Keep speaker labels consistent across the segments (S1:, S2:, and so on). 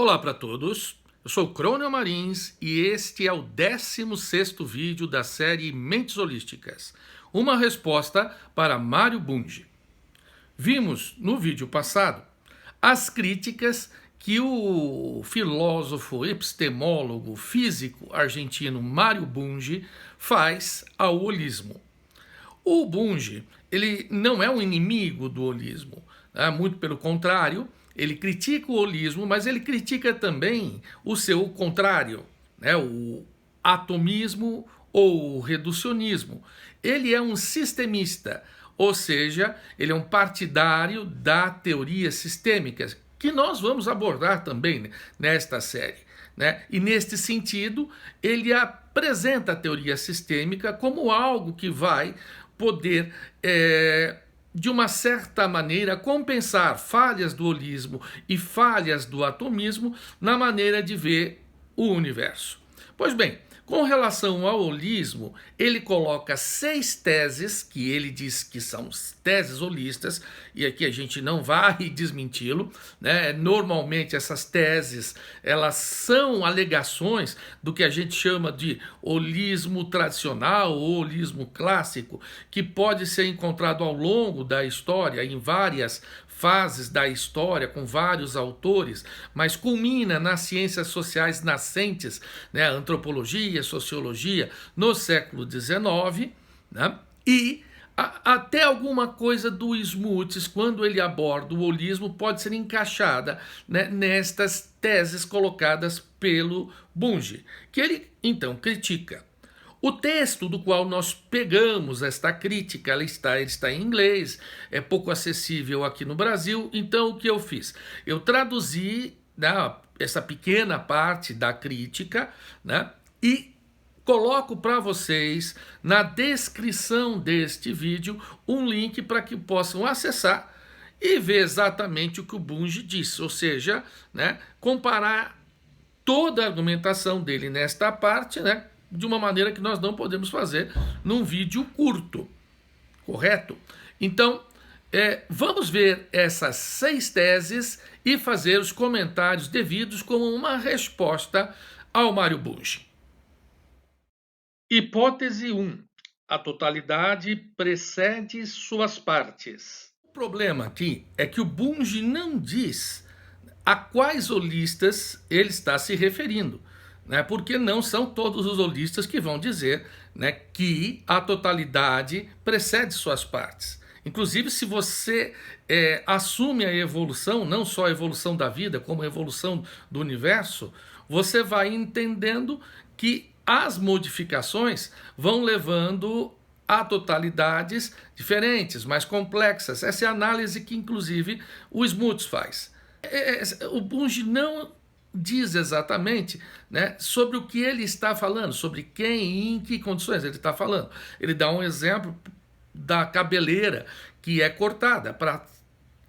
S1: Olá para todos, eu sou Crônio Marins e este é o 16º vídeo da série Mentes Holísticas, uma resposta para Mário Bunge. Vimos no vídeo passado as críticas que o filósofo, epistemólogo, físico argentino Mário Bunge faz ao holismo. O Bunge, ele não é um inimigo do holismo, né? Muito pelo contrário, ele critica o holismo, mas ele critica também o seu contrário, né? O atomismo ou o reducionismo. Ele é um sistemista, ou seja, ele é um partidário da teoria sistêmica, que nós vamos abordar também nesta série, né? E neste sentido, ele apresenta a teoria sistêmica como algo que vai poder, de uma certa maneira, compensar falhas do holismo e falhas do atomismo na maneira de ver o universo. Pois bem, com relação ao holismo, ele coloca 6 teses, que ele diz que são teses holistas, e aqui a gente não vai desmenti-lo, né? Normalmente essas teses, elas são alegações do que a gente chama de holismo tradicional ou holismo clássico, que pode ser encontrado ao longo da história, em várias fases da história, com vários autores, mas culmina nas ciências sociais nascentes, né, antropologia, sociologia, no século XIX, né, e até alguma coisa do Smuts, quando ele aborda o holismo, pode ser encaixada, né, nestas teses colocadas pelo Bunge, que ele então critica. O texto do qual nós pegamos esta crítica, ele está em inglês, é pouco acessível aqui no Brasil, então o que eu fiz? Eu traduzi, né, essa pequena parte da crítica, né, e coloco para vocês na descrição deste vídeo um link para que possam acessar e ver exatamente o que o Bunge disse, ou seja, né, comparar toda a argumentação dele nesta parte, né, de uma maneira que nós não podemos fazer num vídeo curto, correto? Então, vamos ver essas 6 teses e fazer os comentários devidos como uma resposta ao Mário Bunge. Hipótese 1. A totalidade precede suas partes. O problema aqui é que o Bunge não diz a quais holistas ele está se referindo, né? Porque não são todos os holistas que vão dizer, né, que a totalidade precede suas partes. Inclusive, se você assume a evolução, não só a evolução da vida, como a evolução do universo, você vai entendendo que as modificações vão levando a totalidades diferentes, mais complexas. Essa é a análise que, inclusive, o Smuts faz. O Bunge não diz exatamente, né, sobre o que ele está falando, sobre quem e em que condições ele está falando. Ele dá um exemplo da cabeleira que é cortada. Para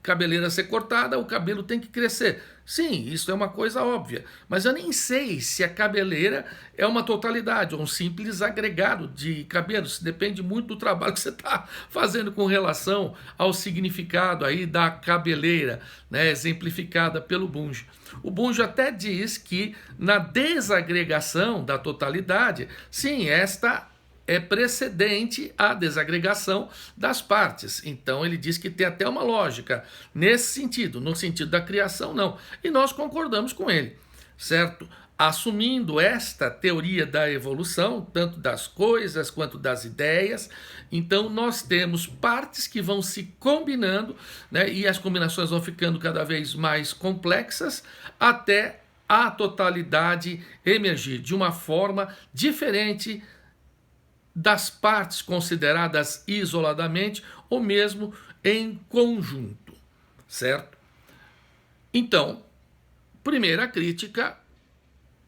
S1: cabeleira ser cortada, o cabelo tem que crescer. Sim, isso é uma coisa óbvia, mas eu nem sei se a cabeleira é uma totalidade ou um simples agregado de cabelos. Depende muito do trabalho que você está fazendo com relação ao significado aí da cabeleira, né, exemplificada pelo Bunge. O Bunge até diz que na desagregação da totalidade, sim, esta é precedente à desagregação das partes. Então ele diz que tem até uma lógica nesse sentido, no sentido da criação não. E nós concordamos com ele, certo? Assumindo esta teoria da evolução, tanto das coisas quanto das ideias, então nós temos partes que vão se combinando, né, e as combinações vão ficando cada vez mais complexas até a totalidade emergir de uma forma diferente das partes consideradas isoladamente ou mesmo em conjunto, certo? Então, primeira crítica,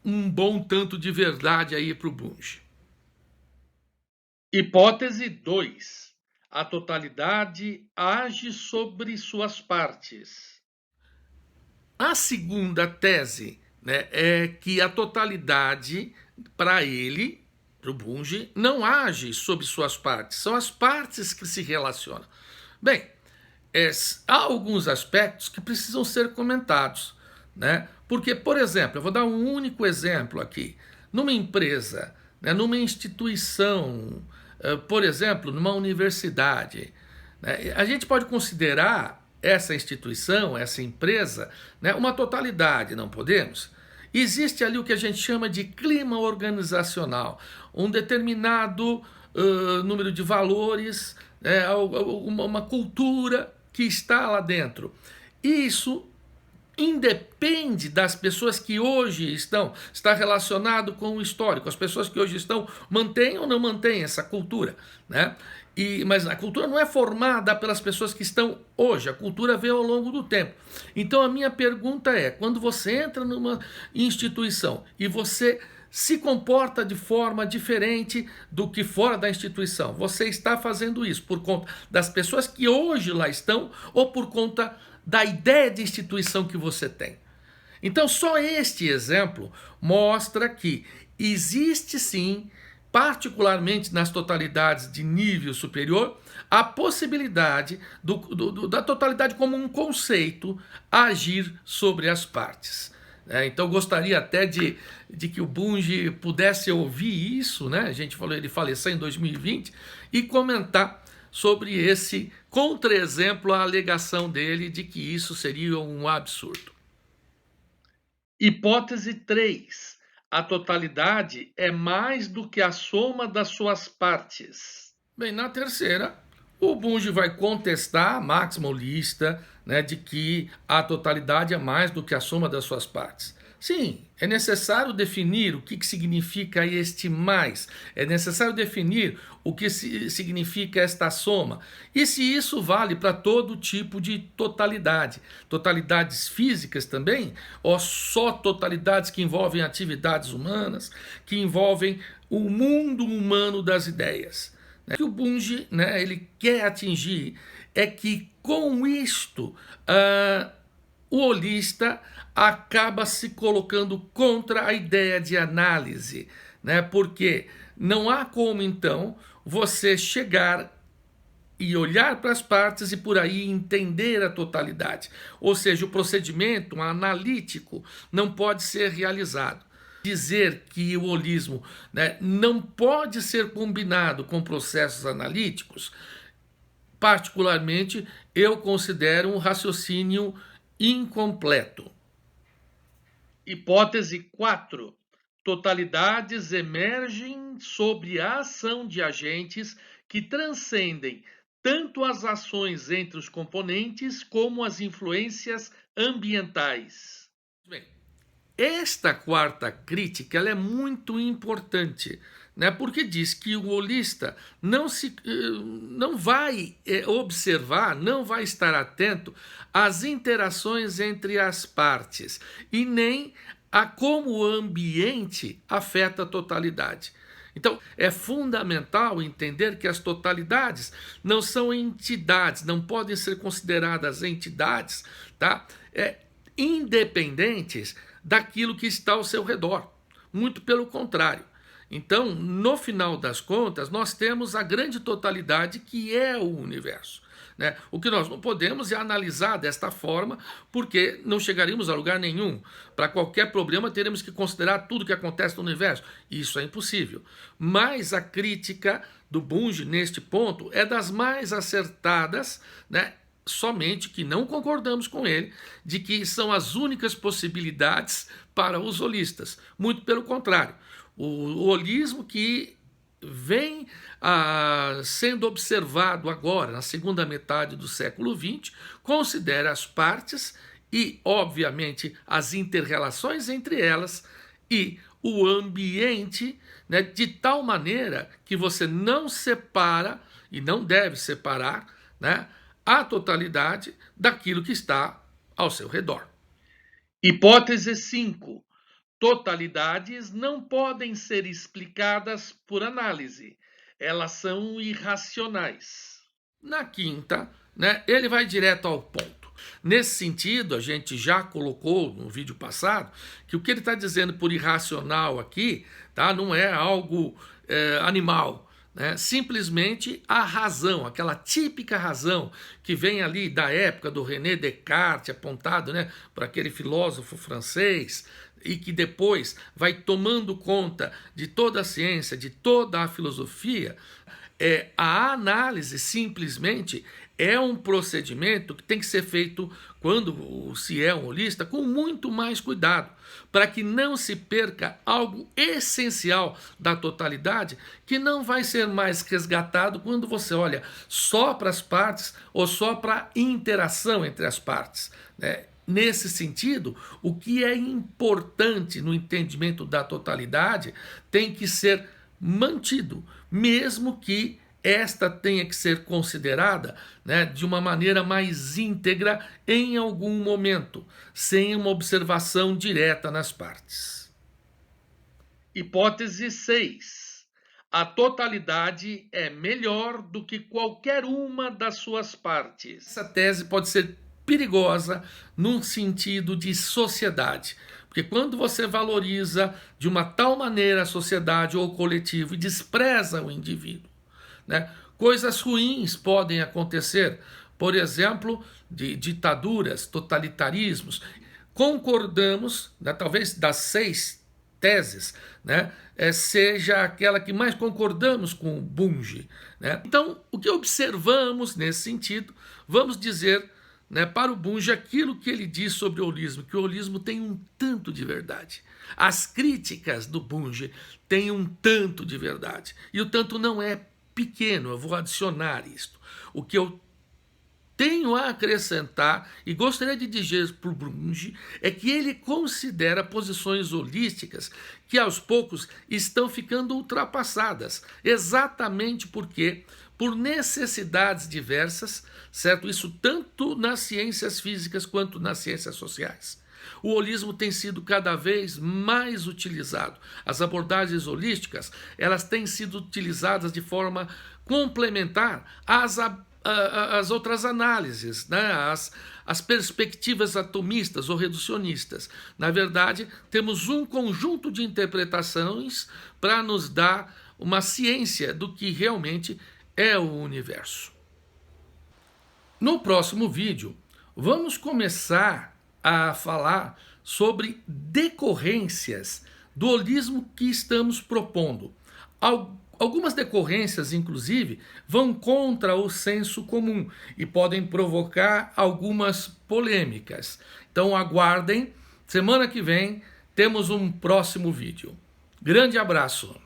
S1: um bom tanto de verdade aí para o Bunge. Hipótese 2. A totalidade age sobre suas partes. A segunda tese, né, é que a totalidade, para ele, para o Bunge, não age sobre suas partes, são as partes que se relacionam. Bem, há alguns aspectos que precisam ser comentados, né? Porque, por exemplo, eu vou dar um único exemplo aqui. Numa empresa, né, numa instituição, por exemplo, numa universidade, né, a gente pode considerar essa instituição, essa empresa, né, uma totalidade, não podemos? Existe ali o que a gente chama de clima organizacional, um determinado número de valores, uma cultura que está lá dentro. Isso independe das pessoas que hoje está relacionado com o histórico, as pessoas que hoje estão mantêm ou não mantêm essa cultura, né? Mas a cultura não é formada pelas pessoas que estão hoje, a cultura veio ao longo do tempo. Então a minha pergunta é, quando você entra numa instituição e você se comporta de forma diferente do que fora da instituição, você está fazendo isso por conta das pessoas que hoje lá estão ou por conta da ideia de instituição que você tem? Então, só este exemplo mostra que existe sim, particularmente nas totalidades de nível superior, a possibilidade da totalidade como um conceito agir sobre as partes. Então, gostaria até de que o Bunge pudesse ouvir isso, né? A gente falou, ele faleceu em 2020, e comentar sobre esse contra-exemplo à alegação dele de que isso seria um absurdo. Hipótese 3. A totalidade é mais do que a soma das suas partes. Bem, na terceira, o Bunge vai contestar a maximalista, né, de que a totalidade é mais do que a soma das suas partes. Sim, é necessário definir o que significa este mais. É necessário definir o que significa esta soma. E se isso vale para todo tipo de totalidade. Totalidades físicas também, ou só totalidades que envolvem atividades humanas, que envolvem o mundo humano das ideias. O que o Bunge, né, ele quer atingir é que com isto o holista acaba se colocando contra a ideia de análise, né? Porque não há como, então, você chegar e olhar para as partes e por aí entender a totalidade. Ou seja, o procedimento analítico não pode ser realizado. Dizer que o holismo, né, não pode ser combinado com processos analíticos, particularmente, eu considero um raciocínio incompleto. Hipótese 4. Totalidades emergem sobre a ação de agentes que transcendem tanto as ações entre os componentes como as influências ambientais. Bem, esta quarta crítica ela é muito importante, né? Porque diz que o holista não vai observar, não vai estar atento às interações entre as partes e nem a como o ambiente afeta a totalidade. Então, é fundamental entender que as totalidades não são entidades, não podem ser consideradas entidades, tá? Independentes daquilo que está ao seu redor. Muito pelo contrário. Então, no final das contas, nós temos a grande totalidade que é o universo, né? O que nós não podemos é analisar desta forma, porque não chegaríamos a lugar nenhum. Para qualquer problema, teremos que considerar tudo que acontece no universo. Isso é impossível. Mas a crítica do Bunge, neste ponto, é das mais acertadas, né? Somente que não concordamos com ele de que são as únicas possibilidades para os holistas. Muito pelo contrário. O holismo que vem sendo observado agora, na segunda metade do século XX, considera as partes e, obviamente, as inter-relações entre elas e o ambiente, né, de tal maneira que você não separa e não deve separar, né, a totalidade daquilo que está ao seu redor. Hipótese 5. Totalidades não podem ser explicadas por análise. Elas são irracionais. Na quinta, né, ele vai direto ao ponto. Nesse sentido, a gente já colocou no vídeo passado que o que ele está dizendo por irracional aqui, tá, não é algo animal, né, simplesmente a razão, aquela típica razão que vem ali da época do René Descartes, apontado, né, por aquele filósofo francês, e que depois vai tomando conta de toda a ciência, de toda a filosofia. A análise simplesmente é um procedimento que tem que ser feito, quando se é um holista, com muito mais cuidado, para que não se perca algo essencial da totalidade, que não vai ser mais resgatado quando você olha só para as partes ou só para a interação entre as partes, né? Nesse sentido, o que é importante no entendimento da totalidade tem que ser mantido, mesmo que esta tenha que ser considerada, né, de uma maneira mais íntegra em algum momento, sem uma observação direta nas partes. Hipótese 6. A totalidade é melhor do que qualquer uma das suas partes. Essa tese pode ser perigosa num sentido de sociedade, porque quando você valoriza de uma tal maneira a sociedade ou o coletivo e despreza o indivíduo, né, coisas ruins podem acontecer, por exemplo, de ditaduras, totalitarismos. Concordamos, né, talvez das 6 teses, né, seja aquela que mais concordamos com o Bunge, né? Então, o que observamos nesse sentido, vamos dizer, né, para o Bunge aquilo que ele diz sobre o holismo, que o holismo tem um tanto de verdade. As críticas do Bunge têm um tanto de verdade. E o tanto não é pequeno, eu vou adicionar isto. O que eu tenho a acrescentar, e gostaria de dizer para o Bunge, é que ele considera posições holísticas que aos poucos estão ficando ultrapassadas, exatamente porque, por necessidades diversas, certo? Isso tanto nas ciências físicas quanto nas ciências sociais. O holismo tem sido cada vez mais utilizado. As abordagens holísticas, elas têm sido utilizadas de forma complementar às outras análises, né? As perspectivas atomistas ou reducionistas. Na verdade, temos um conjunto de interpretações para nos dar uma ciência do que realmente é o universo. No próximo vídeo, vamos começar a falar sobre decorrências do holismo que estamos propondo. Algumas decorrências, inclusive, vão contra o senso comum e podem provocar algumas polêmicas. Então aguardem, semana que vem temos um próximo vídeo. Grande abraço!